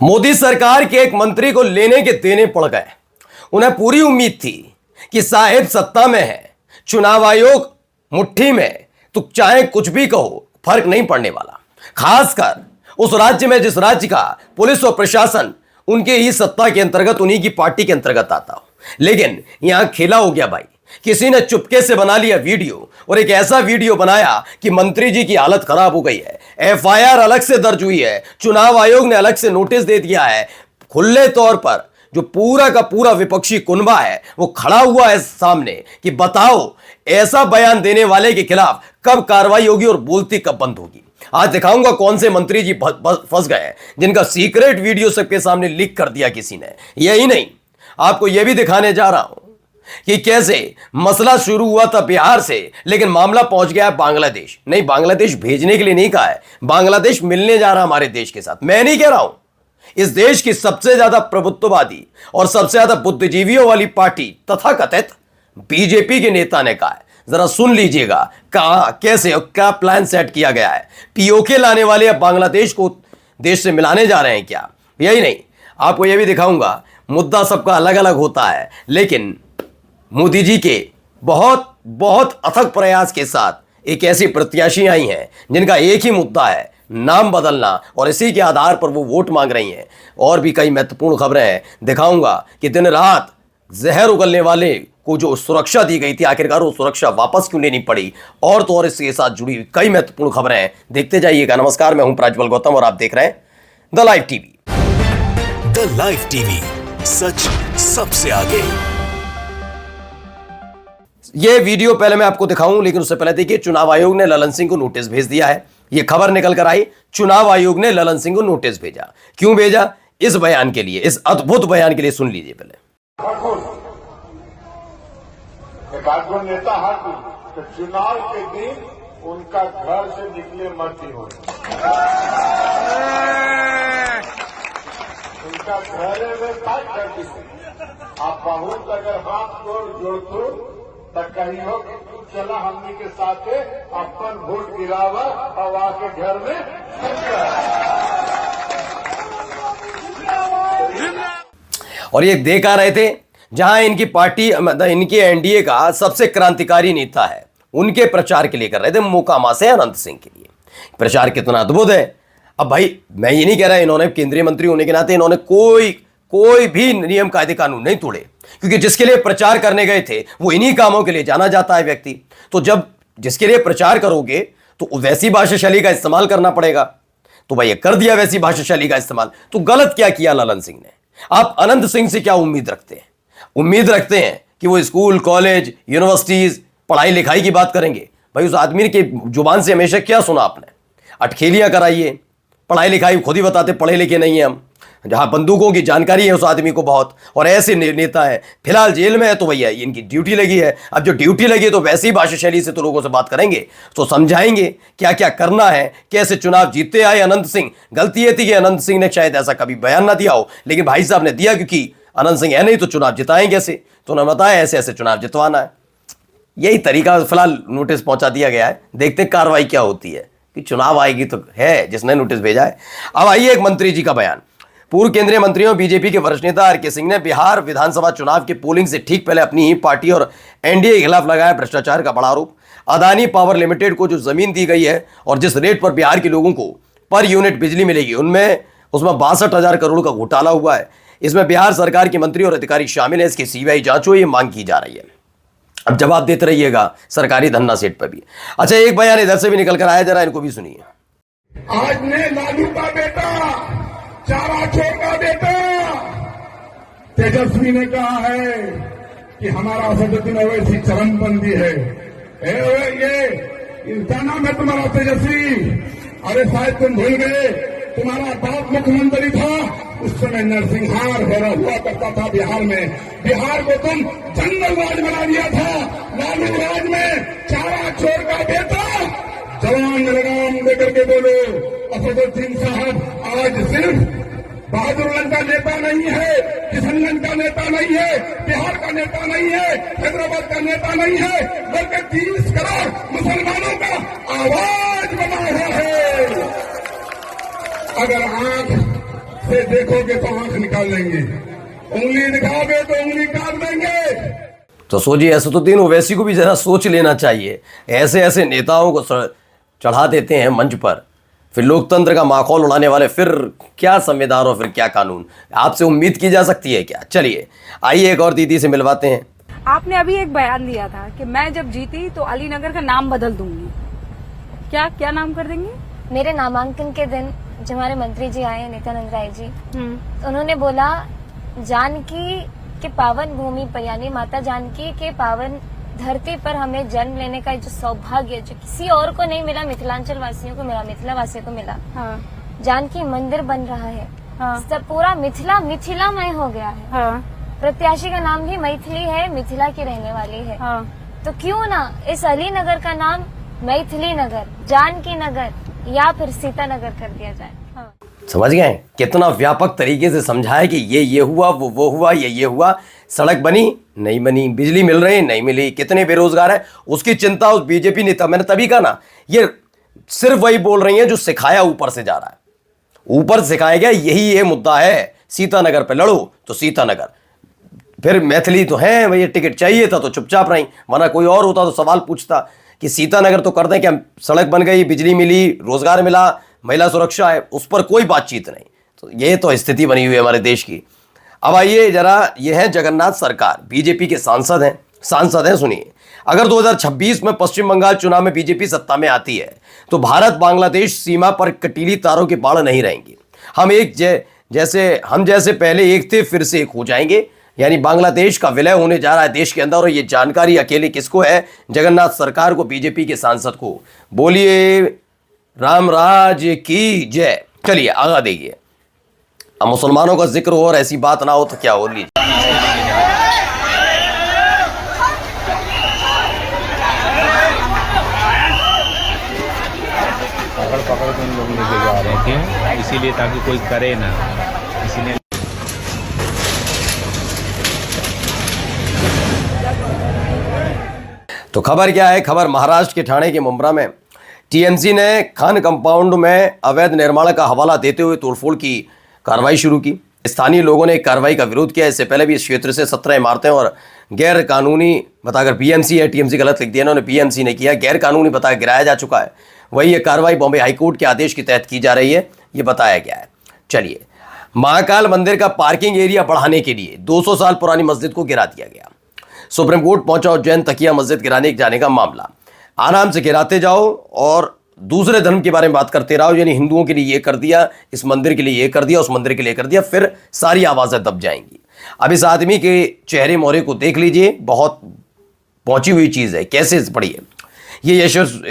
मोदी सरकार के एक मंत्री को लेने के देने पड़ गए। उन्हें पूरी उम्मीद थी कि साहेब सत्ता में है, चुनाव आयोग मुट्ठी में, तो चाहे कुछ भी कहो फर्क नहीं पड़ने वाला। खासकर उस राज्य में जिस राज्य का पुलिस और प्रशासन उनके ही सत्ता के अंतर्गत, उन्हीं की पार्टी के अंतर्गत आता हो। लेकिन यहां खेला हो गया भाई। किसी ने चुपके से बना लिया वीडियो और एक ऐसा वीडियो बनाया कि मंत्री जी की हालत खराब हो गई है। एफआईआर अलग से दर्ज हुई है, चुनाव आयोग ने अलग से नोटिस दे दिया है। खुले तौर पर जो पूरा का पूरा विपक्षी कुनबा है वो खड़ा हुआ है सामने कि बताओ ऐसा बयान देने वाले के खिलाफ कब कार्रवाई होगी और बोलती कब बंद होगी। आज दिखाऊंगा कौन से मंत्री जी फंस गए हैं जिनका सीक्रेट वीडियो सबके सामने लीक कर दिया किसी ने। यही नहीं, आपको यह भी दिखाने जा रहा हूं कि कैसे मसला शुरू हुआ था बिहार से, लेकिन मामला पहुंच गया है बांग्लादेश। नहीं, बांग्लादेश भेजने के लिए नहीं कहा है, बांग्लादेश मिलने जा रहा हमारे देश के साथ। मैं नहीं कह रहा हूं, इस देश की सबसे ज्यादा प्रभुत्ववादी और सबसे ज्यादा बुद्धिजीवियों वाली पार्टी तथाकथित बीजेपी के नेता ने कहा है। जरा सुन लीजिएगा कहां, कैसे और क्या प्लान सेट किया गया है। पीओके लाने वाले अब बांग्लादेश को देश से मिलाने जा रहे हैं क्या? यही नहीं, आपको यह भी दिखाऊंगा। मुद्दा सबका अलग अलग होता है, लेकिन मोदी जी के बहुत बहुत अथक प्रयास के साथ एक ऐसी प्रत्याशी आई हैं जिनका एक ही मुद्दा है, नाम बदलना, और इसी के आधार पर वो वोट मांग रही हैं। और भी कई महत्वपूर्ण खबरें हैं, दिखाऊंगा कि दिन रात जहर उगलने वाले को जो सुरक्षा दी गई थी, आखिरकार वो सुरक्षा वापस क्यों लेनी पड़ी, और तो और इसके साथ जुड़ी कई महत्वपूर्ण खबरें हैं। देखते जाइएगा। नमस्कार, मैं हूं प्रज्वल गौतम और आप देख रहे हैं the live TV. The live TV, सच सबसे आगे। यह वीडियो पहले मैं आपको दिखाऊं, लेकिन उससे पहले देखिए, चुनाव आयोग ने ललन सिंह को नोटिस भेज दिया है। यह खबर निकल कर आई, चुनाव आयोग ने ललन सिंह को नोटिस भेजा। क्यों भेजा? इस बयान के लिए, इस अद्भुत बयान के लिए। सुन लीजिए पहले। नेता हाथी तो चुनाव के दिन उनका घर से निकले मत ही हो, उनका घरे में बात करती आप बहुत अगर हाथ जोड़तो तो कही हो कि तू चला हमनी के साथ अपन वोट गिरावा और आके घर में। और ये देख आ रहे थे जहां इनकी पार्टी, इनके एनडीए का सबसे क्रांतिकारी नेता है, उनके प्रचार के लिए कर रहे थे मोकामा से अनंत सिंह के लिए। प्रचार कितना अद्भुत है। अब भाई मैं ये नहीं कह रहा, इन्होंने केंद्रीय मंत्री होने के नाते इन्होंने कोई भी नियम कायदे कानून नहीं तोड़े, क्योंकि जिसके लिए प्रचार करने गए थे वो इन्हीं कामों के लिए जाना जाता है व्यक्ति। तो जब जिसके लिए प्रचार करोगे तो वैसी भाषा शैली का इस्तेमाल करना पड़ेगा। तो भाई कर दिया वैसी भाषा शैली का इस्तेमाल। तो गलत क्या किया ललन सिंह ने? आप अनंत सिंह से क्या उम्मीद रखते हैं? उम्मीद रखते हैं कि वो स्कूल, कॉलेज, यूनिवर्सिटीज, पढ़ाई लिखाई की बात करेंगे? भाई उस आदमी के जुबान से हमेशा क्या सुना आपने? अटखेलियां कराइए, पढ़ाई लिखाई खुद ही बताते पढ़े लिखे नहीं है हम। जहां बंदूकों की जानकारी है उस आदमी को बहुत, और ऐसे नेता है फिलहाल जेल में है, तो भैया इनकी ड्यूटी लगी है। अब जो ड्यूटी लगी है तो वैसी भाषा शैली से तो लोगों से बात करेंगे, तो समझाएंगे क्या क्या करना है, कैसे चुनाव जीतते आए अनंत सिंह। गलती ये थी कि अनंत सिंह ने शायद ऐसा कभी बयान ना दिया हो, लेकिन भाई साहब ने दिया, क्योंकि अनंत सिंह है नहीं तो चुनाव जिताएं कैसे? तो उन्होंने बताया ऐसे ऐसे चुनाव जितवाना है। यही तरीका। फिलहाल नोटिस पहुंचा दिया गया है, देखते कार्रवाई क्या होती है, कि चुनाव आएगी तो है जिसने नोटिस भेजा है। अब आइए एक मंत्री जी का बयान। पूर्व केंद्रीय मंत्रियों बीजेपी के वरिष्ठ नेता आर के सिंह ने बिहार विधानसभा चुनाव के पोलिंग से ठीक पहले अपनी ही पार्टी और एनडीए के खिलाफ लगाया भ्रष्टाचार का बड़ा आरोप। अदानी पावर लिमिटेड को जो जमीन दी गई है और जिस रेट पर बिहार के लोगों को पर यूनिट बिजली मिलेगी, उसमें 62,000 करोड़ का घोटाला हुआ है। इसमें बिहार सरकार के मंत्री और अधिकारी शामिल है। इसकी सीबीआई जांच हो, ये मांग की जा रही है। अब जवाब देते रहिएगा सरकारी धन्ना सेट पर भी। अच्छा, एक बयान इधर से भी निकल कर आया, जरा इनको भी सुनिए। आज ने लालू का बेटा, चारा छोर का बेटा तेजस्वी ने कहा है कि हमारा असदुद्दीन ओवैसी चरमबंदी है। ये क्या नाम है तुम्हारा? तेजस्वी। अरे शायद तुम भूल गए, तुम्हारा बाप मुख्यमंत्री था, उस समय नरसिंहार हुआ करता था बिहार में। बिहार को तुम जंगल राज बना दिया था। लालू राज में चारा छोर का बेटा जवान लगाम लेकर के बोलो, असदुद्दीन साहब आज सिर्फ बहादुरगंज का नेता नहीं है, किशनगंज का नेता नहीं है, बिहार का नेता नहीं है, हैदराबाद का नेता नहीं है, बल्कि 30 करोड़ मुसलमानों का आवाज बना रहा है। अगर आंख से देखोगे तो आंख निकाल देंगे, उंगली दिखाओगे तो उंगली काट देंगे। तो सोचिए, असदुद्दीन ओवैसी को भी जरा सोच लेना चाहिए। ऐसे ऐसे नेताओं को चढ़ा देते हैं मंच पर, फिर लोकतंत्र का माहौल उड़ाने वाले, फिर क्या संविधान और फिर क्या कानून, आपसे उम्मीद की जा सकती है क्या? चलिए आइए एक और दीदी से मिलवाते हैं। आपने अभी एक बयान दिया था कि मैं जब जीती तो अलीनगर का नाम बदल दूंगी। क्या नाम कर देंगे? मेरे नामांकन के दिन जो हमारे मंत्री जी आए, नित्यानंद राय जी, तो उन्होंने बोला जानकी के पावन भूमि पर, यानी माता जानकी के पावन धरती पर हमें जन्म लेने का जो सौभाग्य जो किसी और को नहीं मिला, मिथिलांचल वासियों को मिला, मिथिला वासियों को मिला। हाँ। जानकी मंदिर बन रहा है। हाँ। सब पूरा मिथिलामय हो गया है। हाँ। प्रत्याशी का नाम भी मैथिली है, मिथिला की रहने वाली है। हाँ। तो क्यों ना इस अलीनगर का नाम मैथिली नगर, जानकी नगर या फिर सीता नगर कर दिया जाए। हाँ। समझ गए कितना व्यापक तरीके से समझाया कि ये हुआ, वो हुआ, ये हुआ। सड़क बनी नहीं बनी, बिजली मिल रही नहीं मिली, कितने बेरोजगार है उसकी चिंता उस बीजेपी नेता, मैंने तभी कहा ना, ये सिर्फ वही बोल रही है जो सिखाया ऊपर से जा रहा है, ऊपर सिखाया गया यही ये मुद्दा है। सीतानगर पे लड़ो तो सीतानगर, फिर मैथिली तो है भैया, टिकट चाहिए था तो चुपचाप रही, वरना कोई और होता तो सवाल पूछता कि सीतानगर तो कर दें क्या, सड़क बन गई, बिजली मिली, रोजगार मिला, महिला सुरक्षा है, उस पर कोई बातचीत नहीं। तो ये तो स्थिति बनी हुई है हमारे देश की। अब आइए जरा, ये है जगन्नाथ सरकार, बीजेपी के सांसद हैं। सुनिए, अगर 2026 में पश्चिम बंगाल चुनाव में बीजेपी सत्ता में आती है तो भारत बांग्लादेश सीमा पर कटीली तारों की बाढ़ नहीं रहेंगी। हम जैसे पहले एक थे फिर से एक हो जाएंगे, यानी बांग्लादेश का विलय होने जा रहा है देश के अंदर। और ये जानकारी अकेले किसको है? जगन्नाथ सरकार को, बीजेपी के सांसद को। बोलिए रामराज की जय। चलिए आगा देखिए। अब मुसलमानों का जिक्र हो और ऐसी बात ना हो तो क्या हो। लीजिए पकड़ के उन लोग लेके जा रहे थे, इसीलिए ताकि कोई करे ना, इसीलिए। तो खबर क्या है? खबर महाराष्ट्र के ठाणे के मुंब्रा में टीएमसी ने खान कंपाउंड में अवैध निर्माण का हवाला देते हुए तोड़फोड़ की कार्रवाई शुरू की। स्थानीय लोगों ने कार्रवाई का विरोध किया। इससे पहले भी इस क्षेत्र से 17 इमारतें और गैर कानूनी बताकर, बीएमसी है, टीएमसी गलत लिख दिया इन्होंने, बीएमसी ने किया, गैर कानूनी बताकर गिराया जा चुका है। वही ये कार्रवाई बॉम्बे हाईकोर्ट के आदेश के तहत की जा रही है, ये बताया गया है। चलिए, महाकाल मंदिर का पार्किंग एरिया बढ़ाने के लिए 200 साल पुरानी मस्जिद को गिरा दिया गया। सुप्रीम कोर्ट पहुंचा उज्जैन तकिया मस्जिद गिराने जाने का मामला। आराम से गिराते जाओ और दूसरे धर्म के बारे में बात करते रहो, यानी हिंदुओं के लिए ये कर दिया, इस मंदिर के लिए ये कर दिया, उस मंदिर के लिए कर दिया, फिर सारी आवाजें दब जाएंगी। अब इस आदमी के चेहरे मोहरे को देख लीजिए, बहुत पहुंची हुई चीज है। कैसे पढ़िए, ये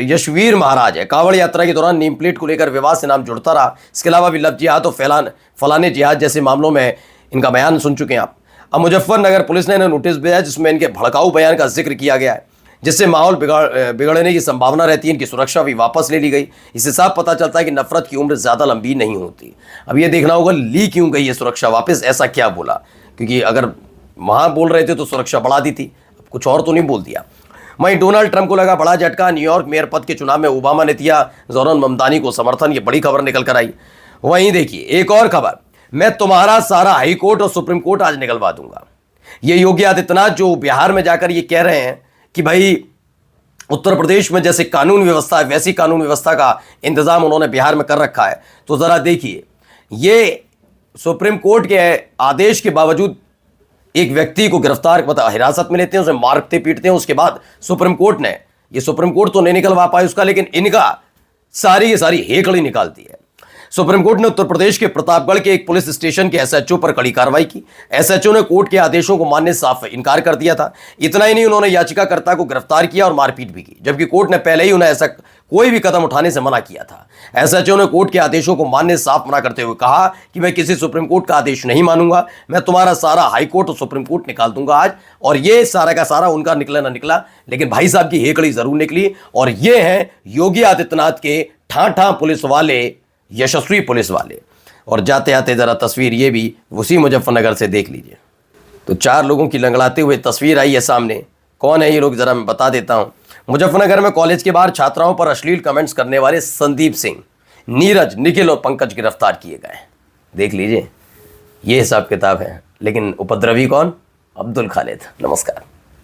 यशवीर महाराज है। कांवड़ यात्रा के दौरान नेम प्लेट को लेकर विवाद से नाम जुड़ता रहा। इसके अलावा भी लव जिहाद और फलाने जिहाद जैसे मामलों में इनका बयान सुन चुके हैं आप। अब मुजफ्फरनगर पुलिस ने इन्हें नोटिस भेजा जिसमें इनके भड़काऊ बयान का जिक्र किया गया है, जिससे माहौल बिगड़ने की संभावना रहती है। इनकी सुरक्षा भी वापस ले ली गई। इससे साफ पता चलता है कि नफरत की उम्र ज़्यादा लंबी नहीं होती। अब ये देखना होगा ली क्यों गई है सुरक्षा वापस, ऐसा क्या बोला, क्योंकि अगर वहाँ बोल रहे थे तो सुरक्षा बढ़ा दी थी, अब कुछ और तो नहीं बोल दिया। वहीं डोनाल्ड ट्रंप को लगा बड़ा झटका। न्यूयॉर्क मेयर पद के चुनाव में ओबामा ने दिया जोरन ममदानी को समर्थन, ये बड़ी खबर निकल कर आई। वहीं देखिए एक और खबर, मैं तुम्हारा सारा हाई कोर्ट और सुप्रीम कोर्ट आज निकलवा दूंगा। ये योगी आदित्यनाथ जो बिहार में जाकर ये कह रहे हैं कि भाई उत्तर प्रदेश में जैसे कानून व्यवस्था है वैसी कानून व्यवस्था का इंतजाम उन्होंने बिहार में कर रखा है, तो जरा देखिए, ये सुप्रीम कोर्ट के आदेश के बावजूद एक व्यक्ति को गिरफ्तार हिरासत में लेते हैं, उसे मारते पीटते हैं, उसके बाद सुप्रीम कोर्ट तो नहीं निकलवा पाए उसका, लेकिन इनका सारी की सारी हेकड़ी निकालती है। सुप्रीम कोर्ट ने उत्तर प्रदेश के प्रतापगढ़ के एक पुलिस स्टेशन के एसएचओ पर कड़ी कार्रवाई की। एसएचओ ने कोर्ट के आदेशों को मानने से साफ इनकार कर दिया था। इतना ही नहीं, उन्होंने याचिकाकर्ता को गिरफ्तार किया और मारपीट भी की, जबकि कोर्ट ने पहले ही उन्हें ऐसा कोई भी कदम उठाने से मना किया था। एसएचओ ने कोर्ट के आदेशों को मानने से साफ मना करते हुए कहा कि मैं किसी सुप्रीम कोर्ट का आदेश नहीं मानूंगा, मैं तुम्हारा सारा हाई कोर्ट और सुप्रीम कोर्ट निकाल दूंगा आज। और ये सारा का सारा उनका निकला ना निकला, लेकिन भाई साहब की हेकड़ी जरूर निकली। और ये हैं योगी आदित्यनाथ के ठाठा पुलिस वाले, यशस्वी पुलिस वाले। और जाते आते जरा तस्वीर ये भी उसी मुजफ्फरनगर से देख लीजिए। तो 4 लोगों की लंगड़ाते हुए तस्वीर आई है सामने। कौन है ये लोग जरा मैं बता देता हूं। मुजफ्फरनगर में कॉलेज के बाहर छात्राओं पर अश्लील कमेंट्स करने वाले संदीप सिंह, नीरज, निखिल और पंकज गिरफ्तार किए गए। देख लीजिए, ये हिसाब किताब है। लेकिन उपद्रवी कौन? अब्दुल खालिद। नमस्कार।